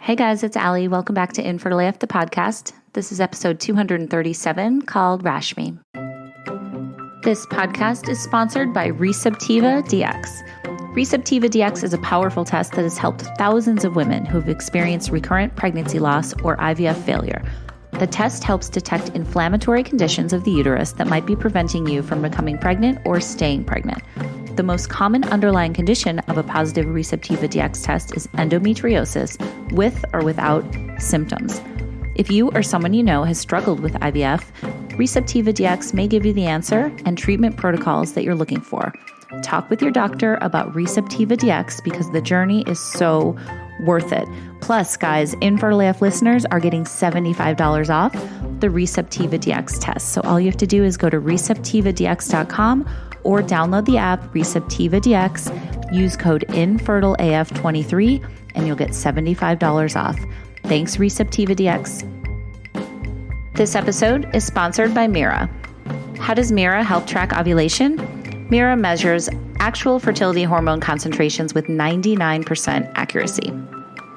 Hey guys, it's Allie. Welcome back to Infertile AF, the podcast. This is episode 237 called Rashmi. This podcast is sponsored by Receptiva DX. Receptiva DX is a powerful test that has helped thousands of women who have experienced recurrent pregnancy loss or IVF failure. The test helps detect inflammatory conditions of the uterus that might be preventing you from becoming pregnant or staying pregnant. The most common underlying condition of a positive Receptiva DX test is endometriosis with or without symptoms. If you or someone you know has struggled with IVF, Receptiva DX may give you the answer and treatment protocols that you're looking for. Talk with your doctor about Receptiva DX because the journey is so worth it. Plus, guys, Infertile AF listeners are getting $75 off the Receptiva DX test. So all you have to do is go to receptivadx.com or download the app Receptiva DX, use code INFERTILEAF23, and you'll get $75 off. Thanks, Receptiva DX. This episode is sponsored by Mira. How does Mira help track ovulation? Mira measures actual fertility hormone concentrations with 99% accuracy.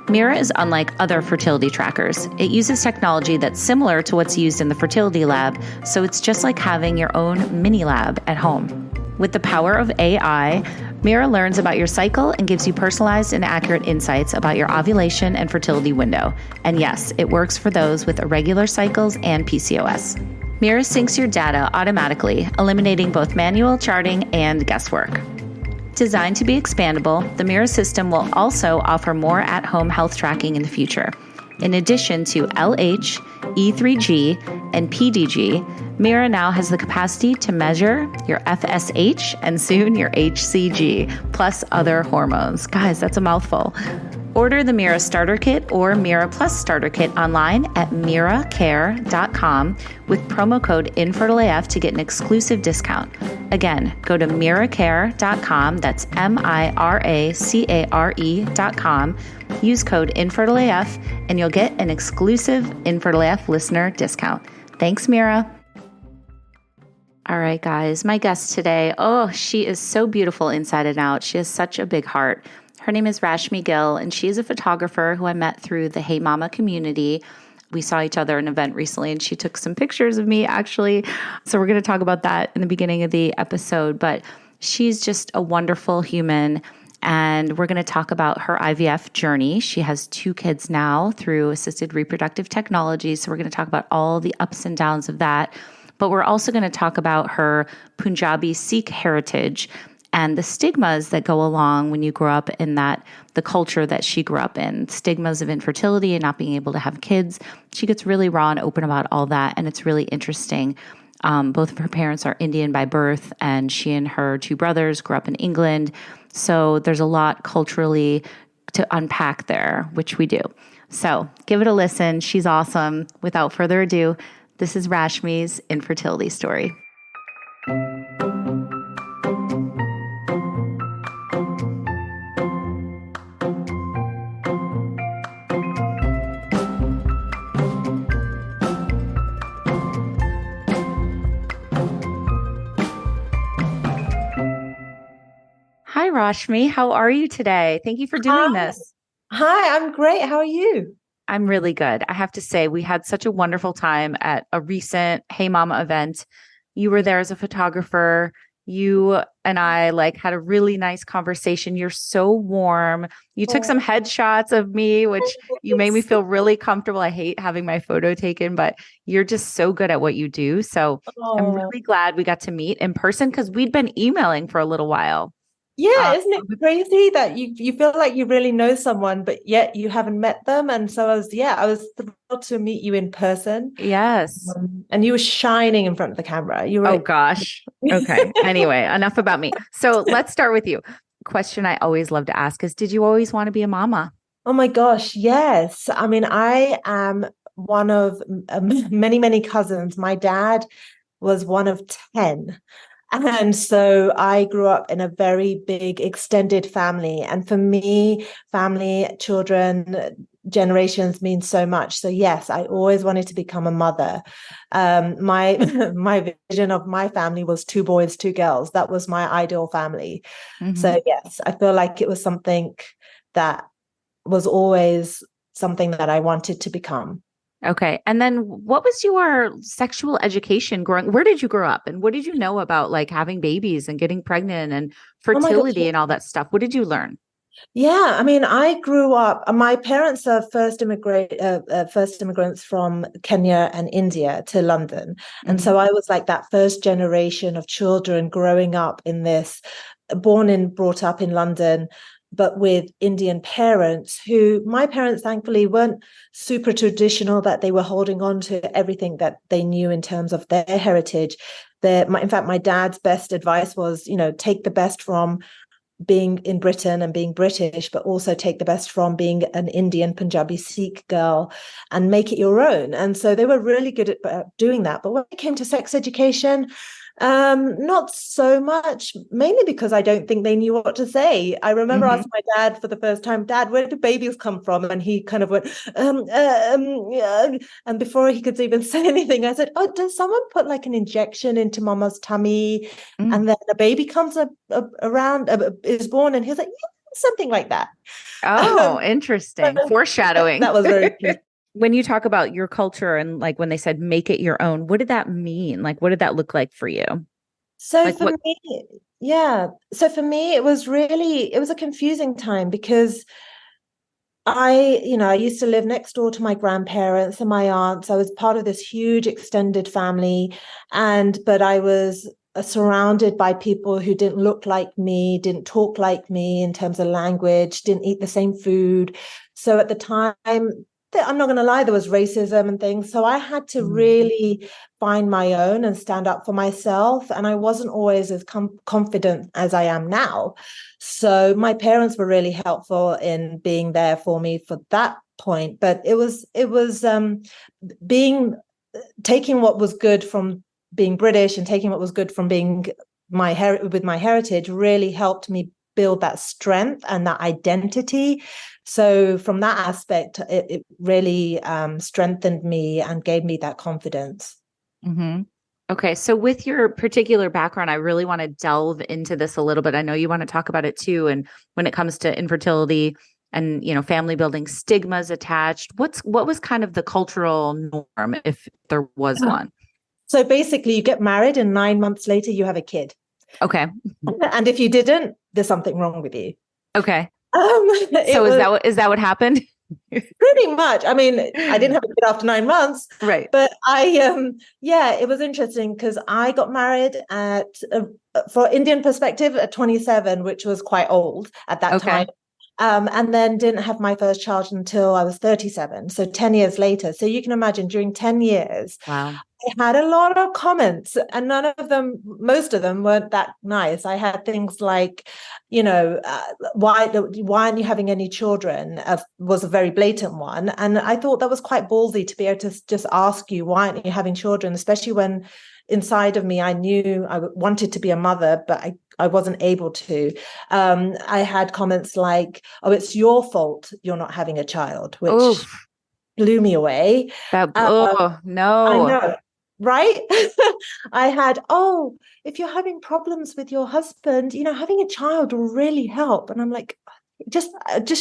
Mira is unlike other fertility trackers. It uses technology that's similar to what's used in the fertility lab, so it's just like having your own mini lab at home. With the power of AI, Mira learns about your cycle and gives you personalized and accurate insights about your ovulation and fertility window. And yes, it works for those with irregular cycles and PCOS. Mira syncs your data automatically, eliminating both manual charting and guesswork. Designed to be expandable, the Mira system will also offer more at-home health tracking in the future. In addition to LH, E3G, and PDG, Mira now has the capacity to measure your FSH and soon your HCG, plus other hormones. Guys, that's a mouthful. Order the Mira Starter Kit or Mira Plus Starter Kit online at miracare.com with promo code INFERTILEAF to get an exclusive discount. Again, go to miracare.com, that's miracare.com, use code INFERTILEAF, and you'll get an exclusive InfertileAF listener discount. Thanks, Mira. All right, guys, my guest today, she is so beautiful inside and out. She has such a big heart. Her name is Rashmi Gill, and she is a photographer who I met through the Hey Mama community. We saw each other at an event recently, and she took some pictures of me, actually. So we're going to talk about that in the beginning of the episode. But she's just a wonderful human, and we're going to talk about her IVF journey. She has 2 kids now through assisted reproductive technology. So we're going to talk about all the ups and downs of that. But we're also going to talk about her Punjabi Sikh heritage and the stigmas that go along when you grow up in the culture that she grew up in, stigmas of infertility and not being able to have kids. She gets really raw and open about all that, and it's really interesting. Both of her parents are Indian by birth, and she and her 2 brothers grew up in England. So there's a lot culturally to unpack there, which we do. So give it a listen. She's awesome. Without further ado, this is Rashmi's infertility story. Hi, Rashmi. How are you today? Thank you for doing this. Hi, I'm great. How are you? I'm really good. I have to say, we had such a wonderful time at a recent Hey Mama event. You were there as a photographer. You and I had a really nice conversation. You're so warm. You took some headshots of me, which you made me feel really comfortable. I hate having my photo taken, but you're just so good at what you do. So I'm really glad we got to meet in person because we'd been emailing for a little while. Yeah, isn't it crazy that you feel like you really know someone, but yet you haven't met them? And so I was thrilled to meet you in person. Yes. And you were shining in front of the camera. You were. Oh, gosh. Okay. Anyway, enough about me. So let's start with you. Question I always love to ask is, did you always want to be a mama? Oh my gosh, yes. I mean, I am one of many, many cousins. My dad was one of 10. And so I grew up in a very big extended family. And for me, family, children, generations mean so much. So yes, I always wanted to become a mother. My vision of my family was 2 boys, 2 girls. That was my ideal family. Mm-hmm. So yes, I feel like it was something that was always something that I wanted to become. Okay. And then what was your sexual education where did you grow up and what did you know about like having babies and getting pregnant and Oh my gosh. fertility and all that stuff? What did you learn? Yeah, I mean, I grew up. My parents are first immigrants from Kenya and India to London, and Mhm. so I was like that first generation of children growing up in this, born and brought up in London, but with Indian parents. Who my parents thankfully weren't super traditional; that they were holding on to everything that they knew in terms of their heritage. In fact, my dad's best advice was, take the best from being in Britain and being British, but also take the best from being an Indian Punjabi Sikh girl and make it your own. And so they were really good at doing that. But when it came to sex education, not so much, mainly because I don't think they knew what to say. I remember Mhm. asking my dad for the first time, Dad, where do babies come from? And he kind of went, yeah. And before he could even say anything, I said, oh, does someone put like an injection into mama's tummy Mm. and then a baby comes around, is born? And he's like, yeah, something like that. Oh, interesting. Foreshadowing. That was very cute. When you talk about your culture and like when they said make it your own, what did that mean? Like, what did that look like for you? So Like for what? me, yeah. So for me, it was a confusing time because I used to live next door to my grandparents and my aunts. I was part of this huge extended family, but I was surrounded by people who didn't look like me, didn't talk like me in terms of language, didn't eat the same food. So at the time, I'm not going to lie, there was racism and things. So I had to really find my own and stand up for myself. And I wasn't always as confident as I am now. So my parents were really helpful in being there for me for that point. But it was being taking what was good from being British and taking what was good from being with my heritage really helped me build that strength and that identity. So from that aspect, it really strengthened me and gave me that confidence. Mm-hmm. Okay. So with your particular background, I really want to delve into this a little bit. I know you want to talk about it too. And when it comes to infertility and, family building stigmas attached, what was kind of the cultural norm if there was one? So basically, you get married and 9 months later, you have a kid. Okay. And if you didn't, there's something wrong with you. Okay. It So was is that what happened? pretty much. I mean, I didn't have a kid after 9 months, Right. but yeah, it was interesting because I got married for Indian perspective, at 27, which was quite old at that Okay. time. And then didn't have my first child until I was 37. So 10 years later. So you can imagine during 10 years, Wow. I had a lot of comments, and most of them weren't that nice. I had things like, why aren't you having any children? Was a very blatant one, and I thought that was quite ballsy to be able to just ask you, why aren't you having children? Especially when inside of me, I knew I wanted to be a mother, but I wasn't able to. I had comments like, "Oh, it's your fault you're not having a child," which Oof. blew me away. Oh, I no. know, right? I had, oh, if you're having problems with your husband, having a child will really help. And I'm like, just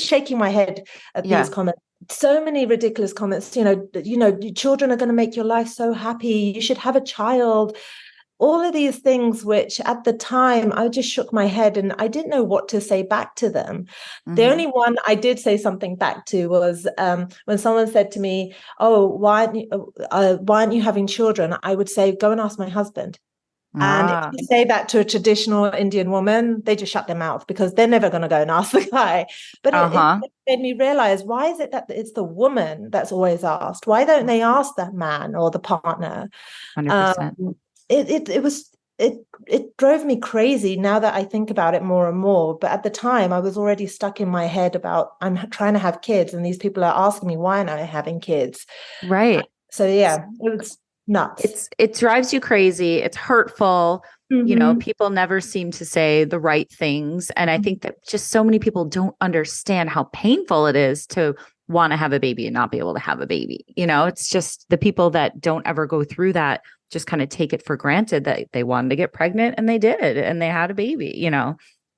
shaking my head at these Yeah. comments. So many ridiculous comments. Children are going to make your life so happy. You should have a child. All of these things, which at the time I just shook my head and I didn't know what to say back to them. The Mm-hmm. only one I did say something back to was when someone said to me, "Oh, why aren't you having children?" I would say, "Go and ask my husband." And if Ah. you say that to a traditional Indian woman, they just shut their mouth because they're never going to go and ask the guy. But Uh-huh. it made me realize, why is it that it's the woman that's always asked? Why don't they ask that man or the partner? 100%. Um, it drove me crazy now that I think about it more and more. But at the time, I was already stuck in my head about I'm trying to have kids, and these people are asking me, why am I having kids? Right. So yeah, it was nuts. It drives you crazy. It's hurtful. Mm-hmm. People never seem to say the right things. And I think that just so many people don't understand how painful it is to want to have a baby and not be able to have a baby. It's just the people that don't ever go through that just kind of take it for granted that they wanted to get pregnant and they did, and they had a baby.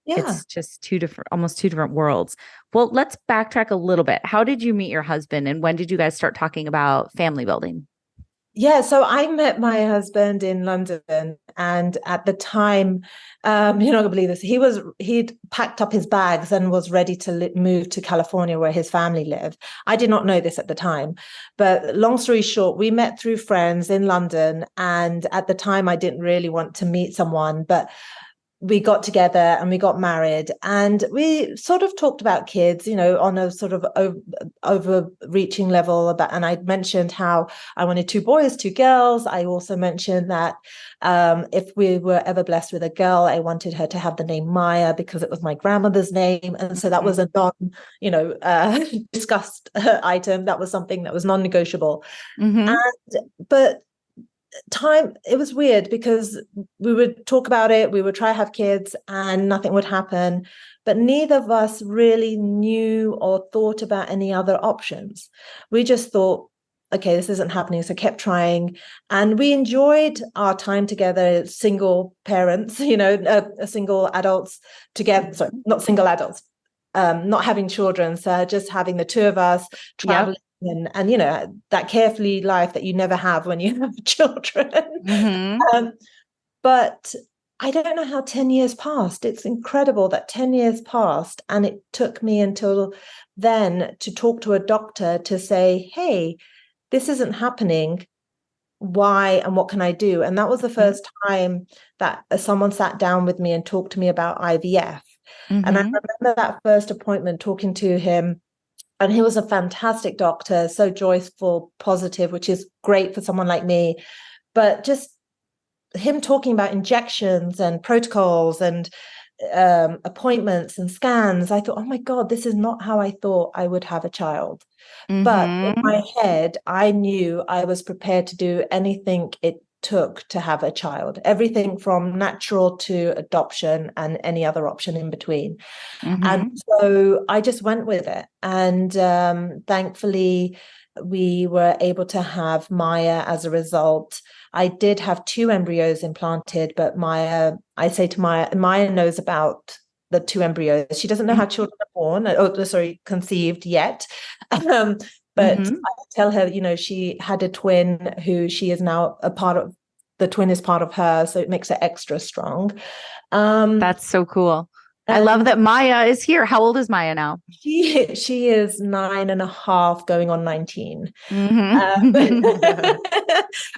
Yeah. It's just almost two different worlds. Well, let's backtrack a little bit. How did you meet your husband and when did you guys start talking about family building? Yeah, so I met my husband in London, and at the time, you're not gonna believe this. He'd packed up his bags and was ready to move to California, where his family lived. I did not know this at the time, but long story short, we met through friends in London, and at the time, I didn't really want to meet someone, but we got together and we got married, and we sort of talked about kids, on a sort of overreaching level about, and I mentioned how I wanted two boys, two girls. I also mentioned that if we were ever blessed with a girl, I wanted her to have the name Maya because it was my grandmother's name. And so that was a discussed item. That was something that was non-negotiable. Mm-hmm. But it was weird because we would talk about it, we would try to have kids and nothing would happen, but neither of us really knew or thought about any other options. We just thought, okay, this isn't happening, so kept trying, and we enjoyed our time together, single parents, single adults together. Sorry, not single adults, not having children, so just having the two of us traveling. Yep. And that carefree life that you never have when you have children. Mm-hmm. But I don't know how 10 years passed. It's incredible that 10 years passed, and it took me until then to talk to a doctor to say, hey, this isn't happening. Why and what can I do? And that was the first time that someone sat down with me and talked to me about IVF. Mm-hmm. And I remember that first appointment talking to him. And he was a fantastic doctor, so joyful, positive, which is great for someone like me. But just him talking about injections and protocols and appointments and scans, I thought, oh my God, this is not how I thought I would have a child. Mm-hmm. But in my head, I knew I was prepared to do anything it took to have a child, everything from natural to adoption and any other option in between. Mm-hmm. And so I just went with it. And thankfully, we were able to have Maya as a result. I did have 2 embryos implanted, but I say to Maya knows about the 2 embryos. She doesn't know how children are born, conceived yet. But I tell her, she had a twin who she is now a part of. The twin is part of her, so it makes her extra strong. That's so cool. I love that Maya is here. How old is Maya now? She is 9.5, going on 19.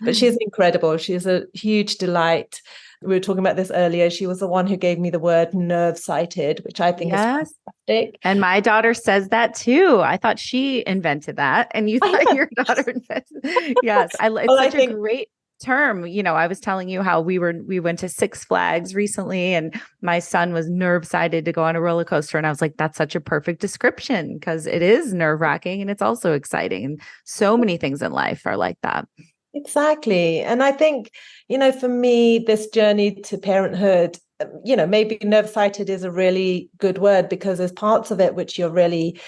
But she's incredible. She's a huge delight. We were talking about this earlier. She was the one who gave me the word nerve-sighted, which I think is fantastic. And my daughter says that too. I thought she invented that, and you thought your daughter invented. Yes, it's a great term. I was telling you how we went to Six Flags recently, and my son was nerve-sighted to go on a roller coaster, and I was like, that's such a perfect description, because it is nerve-wracking and it's also exciting, and so many things in life are like that. Exactly. And I think, for me, this journey to parenthood, maybe nerve-sighted is a really good word, because there's parts of it which you're really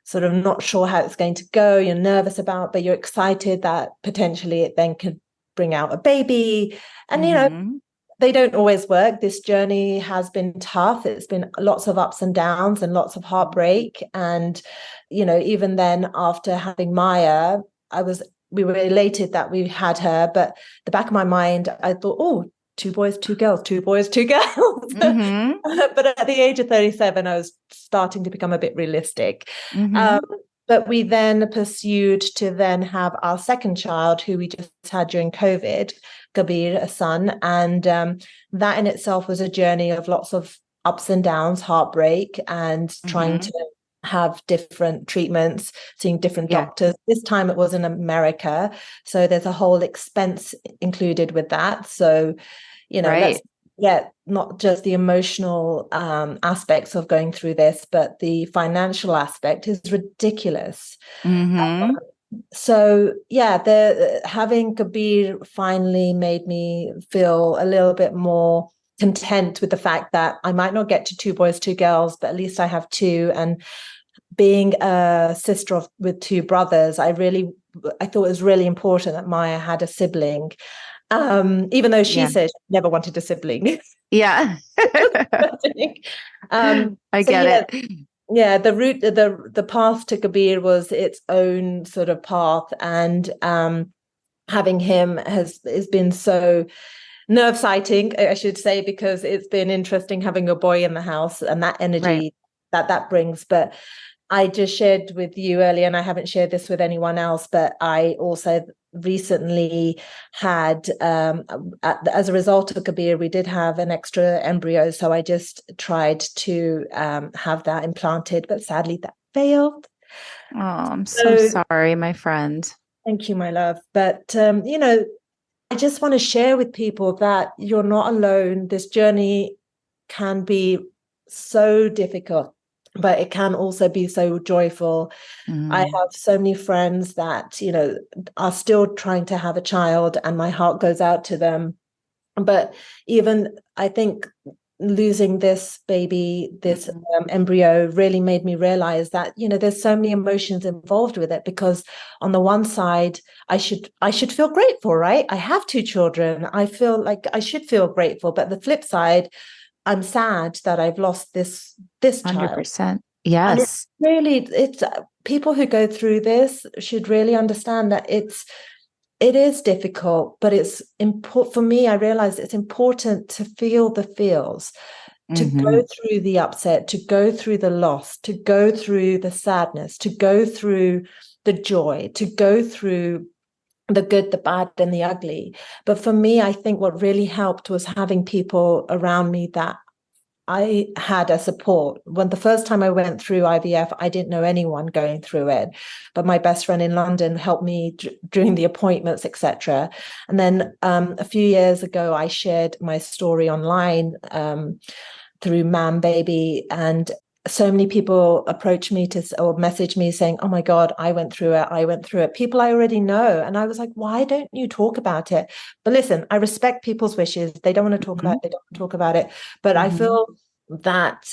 sort of not sure how it's going to go, you're nervous about, but you're excited that potentially it then could bring out a baby. And, they don't always work. This journey has been tough. It's been lots of ups and downs and lots of heartbreak. And, even then, after having Maya, we were elated that we had her, but the back of my mind, I thought, oh, 2 boys, 2 girls, 2 boys, 2 girls. But at the age of 37, I was starting to become a bit realistic. But we then pursued to then have our second child, who we just had during COVID, Kabir, a son. And that in itself was a journey of lots of ups and downs, heartbreak, and trying to have different treatments, seeing different doctors. This time it was in America, so there's a whole expense included with that. So, that's not just the emotional aspects of going through this, but the financial aspect is ridiculous. So having Kabir finally made me feel a little bit more content with the fact that I might not get to 2 boys, 2 girls, but at least I have 2. And being a sister with 2 brothers, I thought it was really important that Maya had a sibling. Even though she Yeah. said she never wanted a sibling. Yeah. I So get it. yeah, the path to Kabir was its own sort of path, and having him has been so nerve sighting, I should say, because it's been interesting having a boy in the house and that energy that brings. But I just shared with you earlier, and I haven't shared this with anyone else, but I also recently had, as a result of Kabir, we did have an extra embryo. So I just tried to have that implanted, but sadly that failed. Oh, I'm so sorry, my friend. Thank you, my love. But, I just want to share with people that you're not alone. This journey can be so difficult, but it can also be so joyful. I have so many friends that, are still trying to have a child, and my heart goes out to them. But even I think losing this baby, this embryo, really made me realize that there's so many emotions involved with it, because on the one side I should feel grateful, right? I have 2 children. I feel like I should feel grateful, but the flip side, I'm sad that I've lost this child. 100%. Yes. And it's people who go through this should really understand that it is difficult, but it's important for me. I realized it's important to feel the feels, to go through the upset, to go through the loss, to go through the sadness, to go through the joy, to go through the good, the bad, and the ugly. But for me, I think what really helped was having people around me that I had a support. When the first time I went through IVF, I didn't know anyone going through it, but my best friend in London helped me during the appointments, etc. And then a few years ago, I shared my story online through Mam Baby, and so many people approach me or message me saying, "Oh my God, I went through it. I went through it." People I already know. And I was like, why don't you talk about it? But listen, I respect people's wishes. They don't want to talk about it. They don't want to talk about it. But I feel that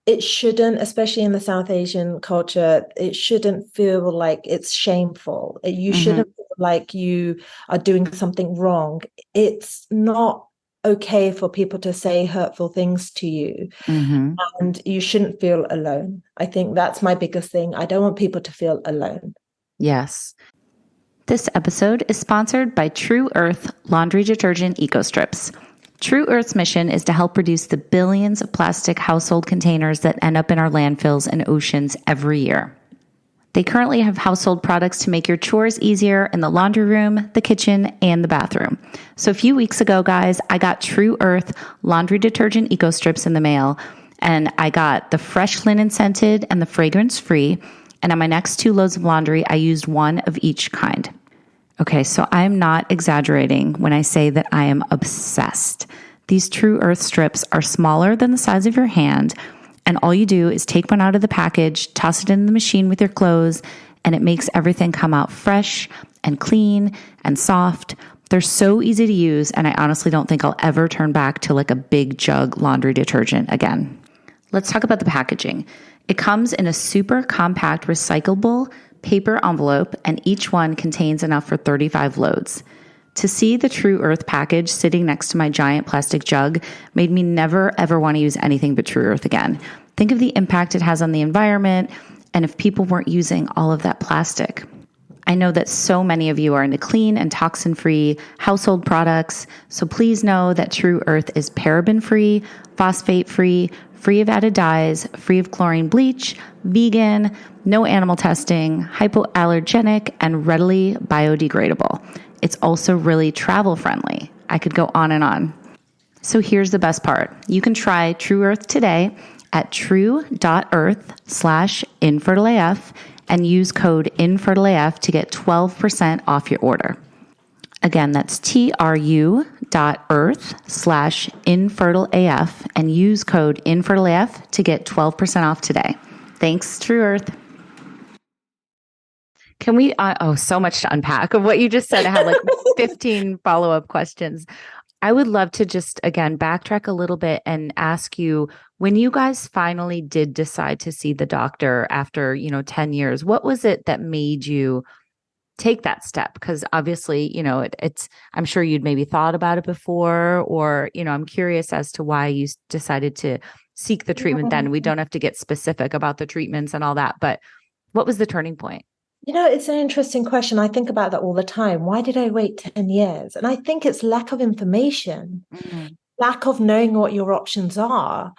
it shouldn't, especially in the South Asian culture, it shouldn't feel like it's shameful. You shouldn't feel like you are doing something wrong. It's not okay for people to say hurtful things to you. And you shouldn't feel alone. I think that's my biggest thing. I don't want people to feel alone. Yes. This episode is sponsored by True Earth Laundry Detergent Eco Strips. True Earth's mission is to help reduce the billions of plastic household containers that end up in our landfills and oceans every year. They currently have household products to make your chores easier in the laundry room, the kitchen, and the bathroom. So a few weeks ago, guys, I got True Earth Laundry Detergent Eco Strips in the mail, and I got the fresh linen scented and the fragrance free. And on my next 2 loads of laundry, I used one of each kind. Okay, so I'm not exaggerating when I say that I am obsessed. These True Earth strips are smaller than the size of your hand, and all you do is take one out of the package, toss it in the machine with your clothes, and it makes everything come out fresh and clean and soft. They're so easy to use, and I honestly don't think I'll ever turn back to like a big jug laundry detergent again. Let's talk about the packaging. It comes in a super compact recyclable paper envelope, and each one contains enough for 35 loads. To see the True Earth package sitting next to my giant plastic jug made me never, ever want to use anything but True Earth again. Think of the impact it has on the environment, and if people weren't using all of that plastic. I know that so many of you are into clean and toxin-free household products, so please know that True Earth is paraben-free, phosphate-free, free of added dyes, free of chlorine bleach, vegan, no animal testing, hypoallergenic, and readily biodegradable. It's also really travel friendly. I could go on and on. So here's the best part. You can try True Earth today at true.earth/infertileaf and use code infertileaf to get 12% off your order. Again, that's tru.earth/infertileaf and use code infertileaf to get 12% off today. Thanks, True Earth. Can we, so much to unpack of what you just said. I have like 15 follow-up questions. I would love to just, again, backtrack a little bit and ask you, when you guys finally did decide to see the doctor after, 10 years, what was it that made you take that step? Because obviously, it's, I'm sure you'd maybe thought about it before, or, I'm curious as to why you decided to seek the treatment then. We don't have to get specific about the treatments and all that, but what was the turning point? It's an interesting question. I think about that all the time. Why did I wait 10 years? And I think it's lack of information, lack of knowing what your options are.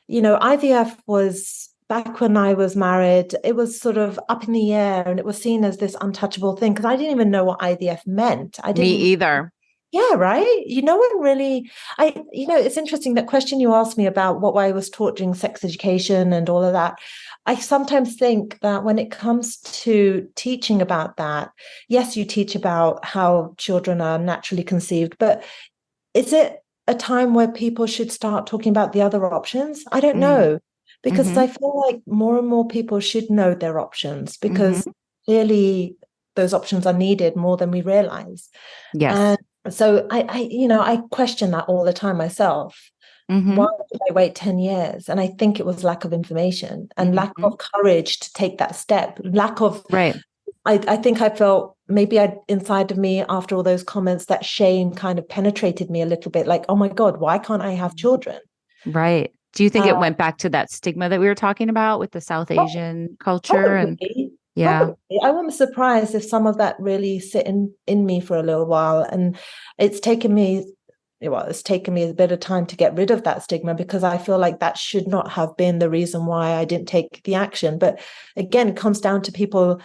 IVF was back when I was married, it was sort of up in the air and it was seen as this untouchable thing because I didn't even know what IVF meant. Me either. Yeah, right. No one really, it's interesting that question you asked me about what I was taught during sex education and all of that. I sometimes think that when it comes to teaching about that, yes, you teach about how children are naturally conceived, but is it a time where people should start talking about the other options? I don't know, because I feel like more and more people should know their options because clearly those options are needed more than we realize. Yes. And so I question that all the time myself. Why did I wait 10 years? And I think it was lack of information and lack of courage to take that step, lack of, right. I think I felt maybe inside of me after all those comments, that shame kind of penetrated me a little bit, like, oh my God, why can't I have children? Right. Do you think it went back to that stigma that we were talking about with the South Asian culture? Probably. I wouldn't be surprised if some of that really sit in me for a little while. And it's taken me a bit of time to get rid of that stigma because I feel like that should not have been the reason why I didn't take the action. But again, it comes down to people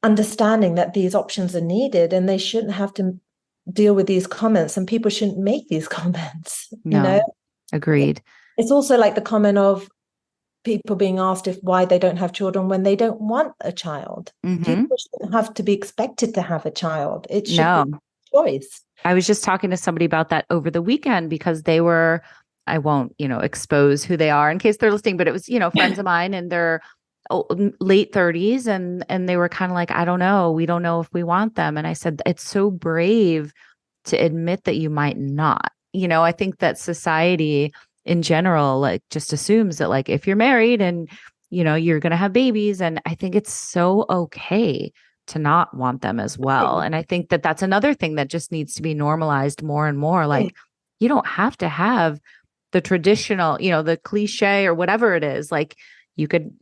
understanding that these options are needed and they shouldn't have to deal with these comments and people shouldn't make these comments. Agreed. It's also like the comment of people being asked why they don't have children when they don't want a child. People shouldn't have to be expected to have a child. It should be a choice. I was just talking to somebody about that over the weekend because they were, I won't, expose who they are in case they're listening, but it was, friends of mine in their late 30s and they were kind of like, I don't know, we don't know if we want them. And I said, it's so brave to admit that you might not. I think that society in general, like, just assumes that, like, if you're married and, you're going to have babies. And I think it's so okay to not want them as well. And I think that that's another thing that just needs to be normalized more and more. Like, you don't have to have the traditional, the cliche or whatever it is. Like, you could,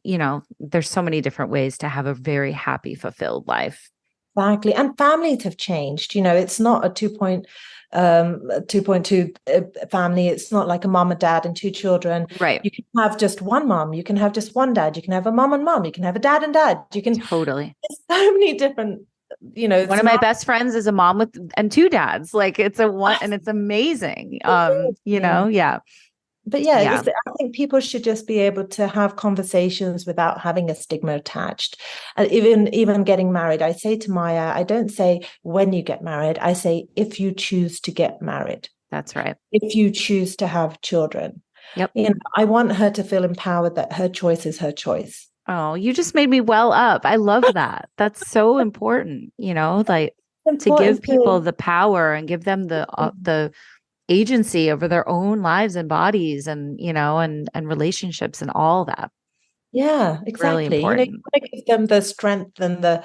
there's so many different ways to have a very happy, fulfilled life. Exactly. And families have changed. It's not a 2.2 family. It's not like a mom and dad and two children. Right. You can have just one mom. You can have just one dad. You can have a mom and mom. You can have a dad and dad. You can totally. There's so many different, one of my best friends is a mom and two dads. Like, it's and it's amazing. Yeah. But I think people should just be able to have conversations without having a stigma attached. And even getting married, I say to Maya, I don't say when you get married, I say if you choose to get married. That's right. If you choose to have children. Yep. I want her to feel empowered that her choice is her choice. Oh, you just made me well up. I love that. That's so important, like to give people the power and give them the agency over their own lives and bodies and, and relationships and all that. Yeah, exactly. Really important. You want to give them the strength and the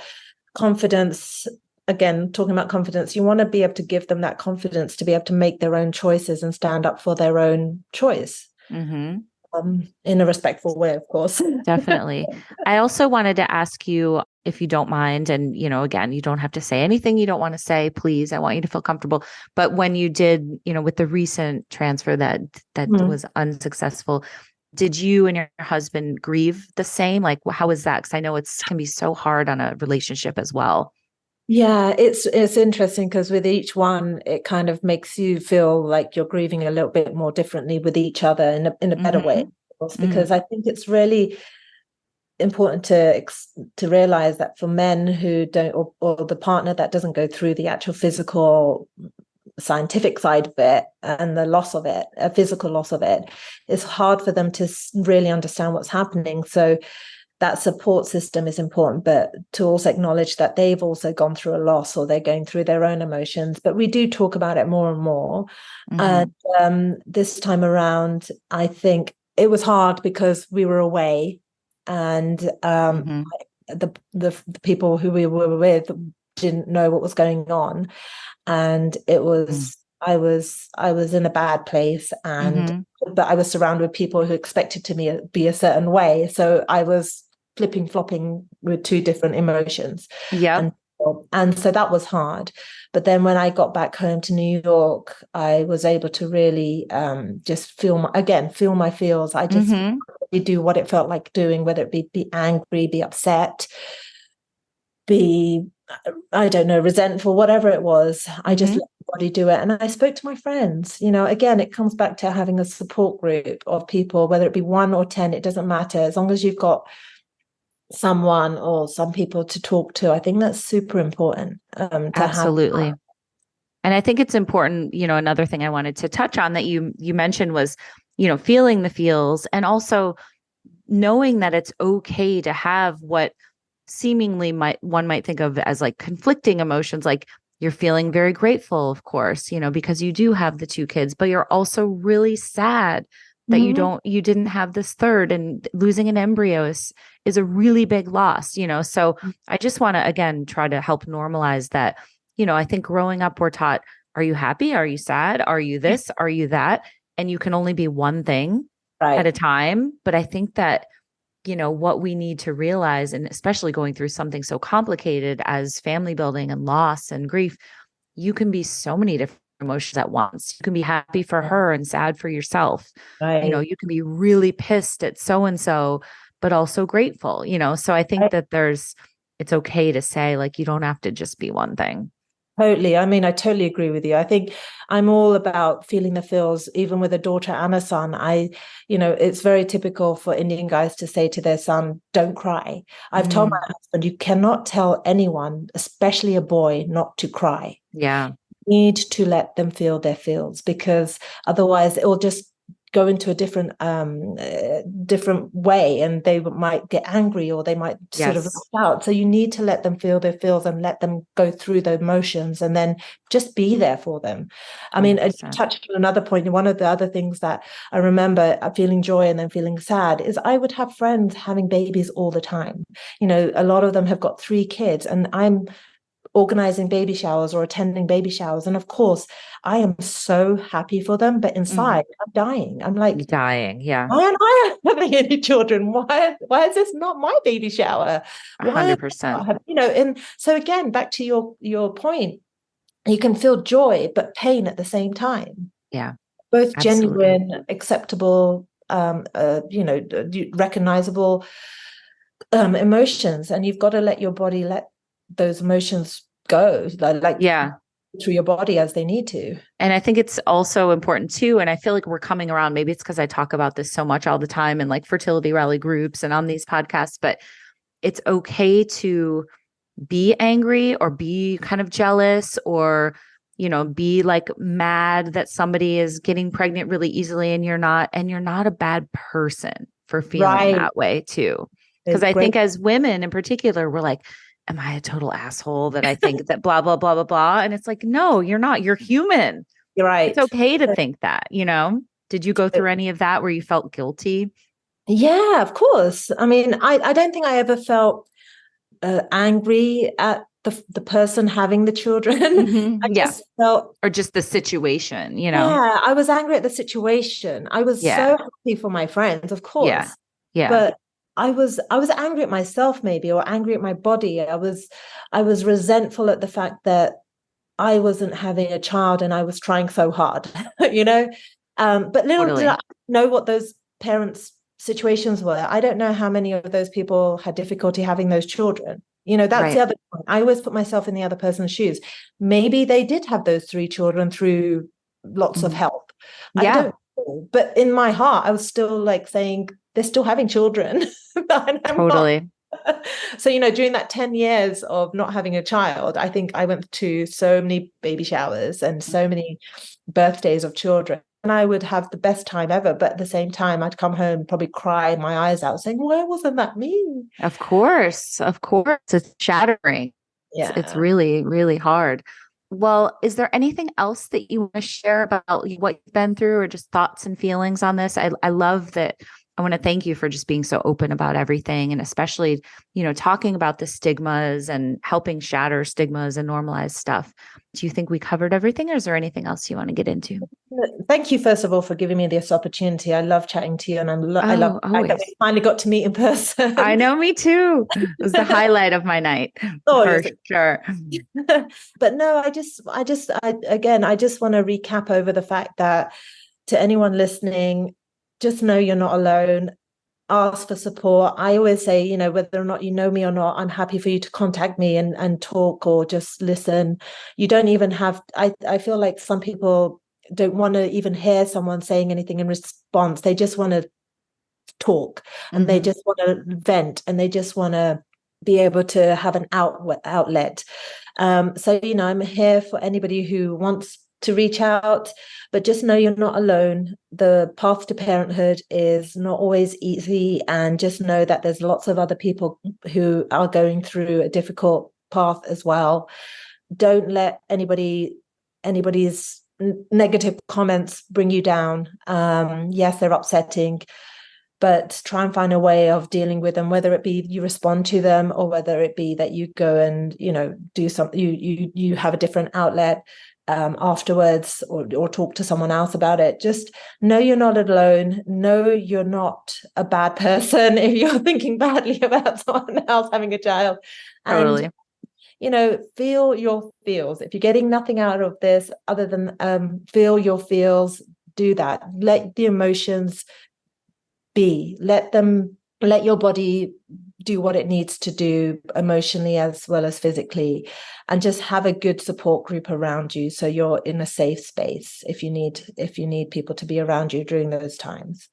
confidence. Again, talking about confidence, you want to be able to give them that confidence to be able to make their own choices and stand up for their own choice. In a respectful way, of course. Definitely. I also wanted to ask you, if you don't mind, and, again, you don't have to say anything you don't want to say, please. I want you to feel comfortable. But when you did, with the recent transfer that was unsuccessful, did you and your husband grieve the same? Like, how is that? Because I know it can be so hard on a relationship as well. Yeah, it's interesting because with each one, it kind of makes you feel like you're grieving a little bit more differently with each other in a better way, of course, because I think it's really important to realize that for men who don't, or the partner that doesn't go through the actual physical scientific side of it and the loss of it, a physical loss of it, it's hard for them to really understand what's happening. So that support system is important, but to also acknowledge that they've also gone through a loss or they're going through their own emotions. But we do talk about it more and more. And this time around, I think it was hard because we were away and the people who we were with didn't know what was going on, and it was I was in a bad place, and but I was surrounded with people who expected to be a certain way, so I was flipping flopping with two different emotions. Yeah. And so that was hard. But then when I got back home to New York, I was able to really just feel my feels. I just really do what it felt like doing, whether it be angry, be upset, be, I don't know, resentful, whatever it was. I just let the body do it. And I spoke to my friends. Again, it comes back to having a support group of people, whether it be 1 or 10, it doesn't matter. As long as you've got someone or some people to talk to, I think that's super important to Absolutely. have. And I think it's important, another thing I wanted to touch on that you mentioned was, feeling the feels, and also knowing that it's okay to have what seemingly one might think of as like conflicting emotions. Like, you're feeling very grateful, of course, because you do have the 2 kids, but you're also really sad that you didn't have this third, and losing an embryo is a really big loss, So I just want to, again, try to help normalize that. I think growing up, we're taught, are you happy? Are you sad? Are you this? Are you that? And you can only be one thing at a time. But I think that, what we need to realize, and especially going through something so complicated as family building and loss and grief, you can be so many different emotions at once. You can be happy for her and sad for yourself. You can be really pissed at so-and-so, but also grateful, So I think that it's okay to say, like, you don't have to just be one thing. Totally. I mean, I totally agree with you. I think I'm all about feeling the feels, even with a daughter and a son. It's very typical for Indian guys to say to their son, don't cry. I've told my husband, you cannot tell anyone, especially a boy, not to cry. Yeah. You need to let them feel their feels, because otherwise it will just go into a different way, and they might get angry, or they might sort of lash out. So you need to let them feel their feels and let them go through the emotions, and then just be there for them. I mean, I touched on another point. One of the other things that I remember feeling joy and then feeling sad is I would have friends having babies all the time. A lot of them have got 3 kids, and I'm organizing baby showers or attending baby showers. And of course, I am so happy for them, but inside I'm dying. I'm like, dying. Yeah. Why aren't I having any children? Why is this not my baby shower? 100%. And so again, back to your point, you can feel joy, but pain at the same time. Yeah. Both Absolutely. genuine, acceptable, recognizable emotions. And you've got to let your body let those emotions go, through your body as they need to. And I think it's also important too. And I feel like we're coming around, maybe it's because I talk about this so much all the time in like fertility rally groups and on these podcasts, but it's okay to be angry or be kind of jealous, or, be like mad that somebody is getting pregnant really easily and you're not a bad person for feeling that way too. Because I think as women in particular, we're like, am I a total asshole that I think that blah, blah, blah, blah, blah. And it's like, no, you're not. You're human. You're right. It's okay to think that, Did you go through any of that where you felt guilty? Yeah, of course. I mean, I don't think I ever felt angry at the person having the children. I just felt, or just the situation, Yeah, I was angry at the situation. I was so happy for my friends, of course. Yeah. But I was angry at myself, maybe, or angry at my body. I was resentful at the fact that I wasn't having a child and I was trying so hard, But little did I know what those parents' situations were. I don't know how many of those people had difficulty having those children. That's the other point. I always put myself in the other person's shoes. Maybe they did have those 3 children through lots of help. I don't know. But in my heart, I was still like saying, they're still having children. Totally. So, during that 10 years of not having a child, I think I went to so many baby showers and so many birthdays of children. And I would have the best time ever. But at the same time, I'd come home, probably cry my eyes out saying, why wasn't that me? Of course. It's shattering. Yeah. It's really, really hard. Well, is there anything else that you want to share about what you've been through, or just thoughts and feelings on this? I love that I want to thank you for just being so open about everything, and especially, talking about the stigmas and helping shatter stigmas and normalize stuff. Do you think we covered everything, or is there anything else you want to get into? Thank you, first of all, for giving me this opportunity. I love chatting to you, and I love the fact that we finally got to meet in person. I know, me too. It was the highlight of my night, for sure. But no, I just want to recap over the fact that to anyone listening, just know you're not alone. Ask for support. I always say, whether or not you know me or not, I'm happy for you to contact me and talk or just listen. You don't even have, I feel like some people don't want to even hear someone saying anything in response. They just want to talk, and they just want to vent, and they just want to be able to have an outlet. So, I'm here for anybody who wants to reach out, but just know you're not alone. The path to parenthood is not always easy, and just know that there's lots of other people who are going through a difficult path as well. Don't let anybody's negative comments bring you down. Yes, they're upsetting, but try and find a way of dealing with them, whether it be you respond to them, or whether it be that you go and do something, you have a different outlet afterwards, or talk to someone else about it. Just know you're not alone. Know you're not a bad person if you're thinking badly about someone else having a child. Totally. And feel your feels. If you're getting nothing out of this other than feel your feels, do that. Let the emotions be. Let your body do what it needs to do emotionally as well as physically, and just have a good support group around you, so you're in a safe space if you need people to be around you during those times.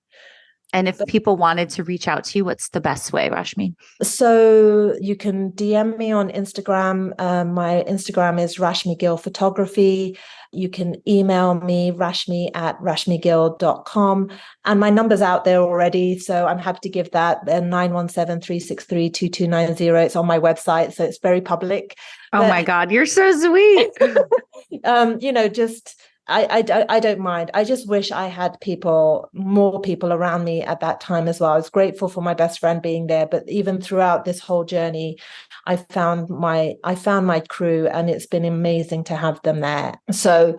And if people wanted to reach out to you, what's the best way, Rashmi? So you can DM me on Instagram. My Instagram is Rashmi Gill Photography. You can email me, rashmi@rashmigill.com. And my number's out there already, so I'm happy to give that. 917-363-2290. It's on my website, so it's very public. Oh my God, you're so sweet. I don't mind. I just wish I had more people around me at that time as well. I was grateful for my best friend being there, but even throughout this whole journey, I found my crew, and it's been amazing to have them there. So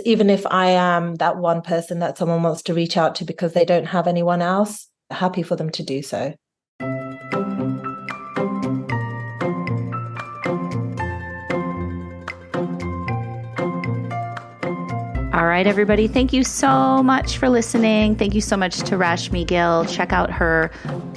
even if I am that one person that someone wants to reach out to because they don't have anyone else, happy for them to do so. All right, everybody. Thank you so much for listening. Thank you so much to Rashmi Gill. Check out her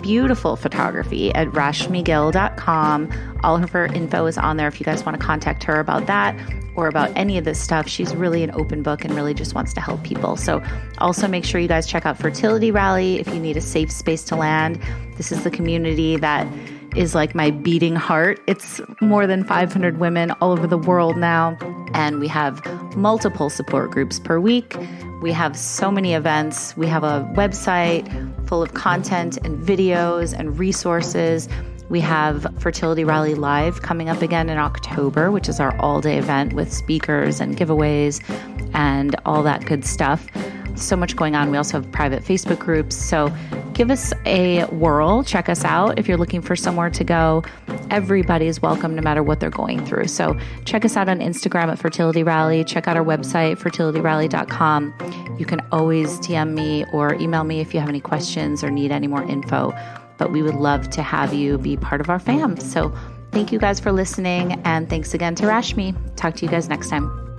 beautiful photography at rashmigill.com. All of her info is on there if you guys want to contact her about that or about any of this stuff. She's really an open book and really just wants to help people. So also make sure you guys check out Fertility Rally if you need a safe space to land. This is the community that is like my beating heart. It's more than 500 women all over the world now, and we have multiple support groups per week. We have so many events. We have a website full of content and videos and resources. We have Fertility Rally Live coming up again in October, which is our all-day event with speakers and giveaways and all that good stuff. So much going on. We also have private Facebook groups. So give us a whirl. Check us out if you're looking for somewhere to go. Everybody is welcome no matter what they're going through. So check us out on Instagram at Fertility Rally. Check out our website, fertilityrally.com. You can always DM me or email me if you have any questions or need any more info. But we would love to have you be part of our fam. So thank you guys for listening. And thanks again to Rashmi. Talk to you guys next time.